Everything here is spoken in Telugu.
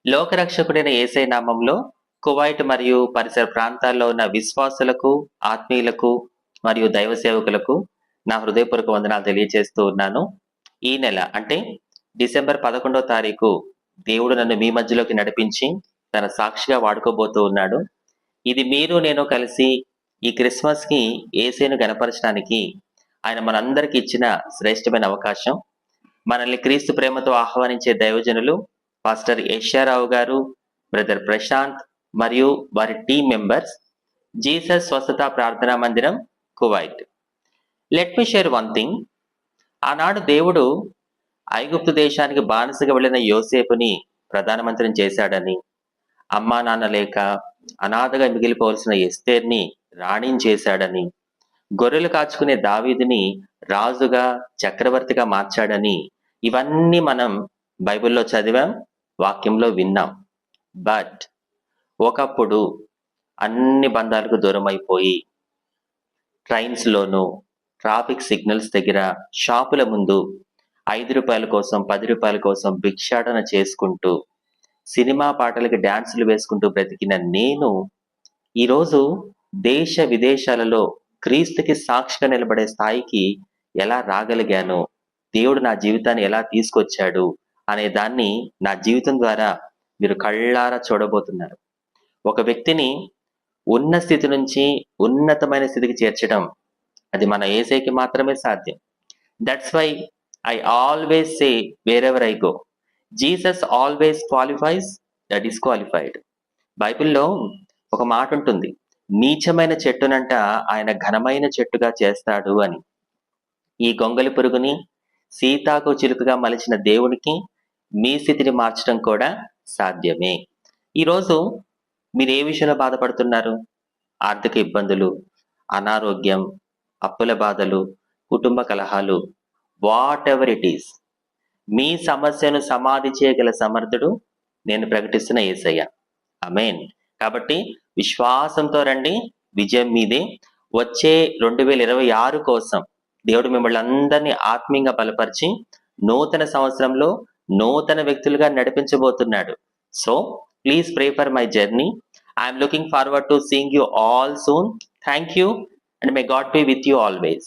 లోకరక్షకుడైన యేసయ్య నామంలో కువైట్ మరియు పరిసర ప్రాంతాల్లో ఉన్న విశ్వాసులకు, ఆత్మీయులకు మరియు దైవ సేవకులకు నా హృదయపూర్వక వందనాలు తెలియజేస్తూ ఉన్నాను. ఈ నెల అంటే డిసెంబర్ 11వ తారీఖు దేవుడు నన్ను మీ మధ్యలోకి నడిపించి తన సాక్షిగా వాడుకోబోతూ ఉన్నాడు. ఇది మీరు నేను కలిసి ఈ క్రిస్మస్ కి యేసయ్యను గణపరచడానికి ఆయన మనందరికి ఇచ్చిన శ్రేష్టమైన అవకాశం. మనల్ని క్రీస్తు ప్రేమతో ఆహ్వానించే దైవజనులు పాస్టర్ యెషయారావు గారు, బ్రదర్ ప్రశాంత్ మరియు వారి టీం మెంబర్స్, జీసస్ స్వస్థత ప్రార్థనా మందిరం, Kuwait. Let me share one thing. ఆనాడు దేవుడు ఐగుప్తు దేశానికి బానిసగా వెళ్ళిన యోసేపుని ప్రధానమంత్రిని చేశాడని, అమ్మా నాన్న లేక అనాథగా మిగిలిపోవలసిన ఎస్తేర్ని రాణిని చేశాడని, గొర్రెలు కాచుకునే దావీదుని రాజుగా చక్రవర్తిగా మార్చాడని, ఇవన్నీ మనం బైబిల్లో చదివాం, వాక్యంలో విన్నాం. బట్ ఒకప్పుడు అన్ని బంధాలకు దూరం అయిపోయి ట్రైన్స్లోనూ, ట్రాఫిక్ సిగ్నల్స్ దగ్గర, షాపుల ముందు 5 రూపాయల కోసం, 10 రూపాయల కోసం భిక్షాటన చేసుకుంటూ, సినిమా పాటలకి డాన్సులు వేసుకుంటూ బ్రతికిన నేను ఈరోజు దేశ విదేశాలలో క్రీస్తుకి సాక్షిగా నిలబడే స్థాయికి ఎలా రాగలిగాను, దేవుడు నా జీవితాన్ని ఎలా తీసుకొచ్చాడు అనే దాన్ని నా జీవితం ద్వారా మీరు కళ్ళారా చూడబోతున్నారు. ఒక వ్యక్తిని ఉన్న స్థితి నుంచి ఉన్నతమైన స్థితికి చేర్చడం అది మన యేసయ్యకి మాత్రమే సాధ్యం. That's why I always say wherever I go, Jesus always qualifies the disqualified. బైబిల్లో ఒక మాట ఉంటుంది, నీచమైన చెట్టునంట ఆయన ఘనమైన చెట్టుగా చేస్తాడు అని. ఈ గొంగలి పురుగుని సీతాకు చిలుకగా మలిచిన దేవునికి మీ స్థితిని మార్చడం కూడా సాధ్యమే. ఈరోజు మీరు ఏ విషయంలో బాధపడుతున్నారు? ఆర్థిక ఇబ్బందులు, అనారోగ్యం, అప్పుల బాధలు, కుటుంబ కలహాలు, వాట్ ఎవర్ ఇట్ ఈస్, మీ సమస్యను సమాధి చేయగల సమర్థుడు నేను ప్రకటిస్తున్న యేసయ్య. ఆమేన్. కాబట్టి విశ్వాసంతో రండి, విజయం మీదే. వచ్చే 2026 కోసం దేవుడు మిమ్మల్ని అందరినీ ఆత్మీయంగా బలపరిచి నూతన సంవత్సరంలో నూతన వ్యక్తులుగా నడిపించబోతున్నాడు. So please pray for my journey. I am looking forward to seeing you all soon. Thank you and may God be with you always.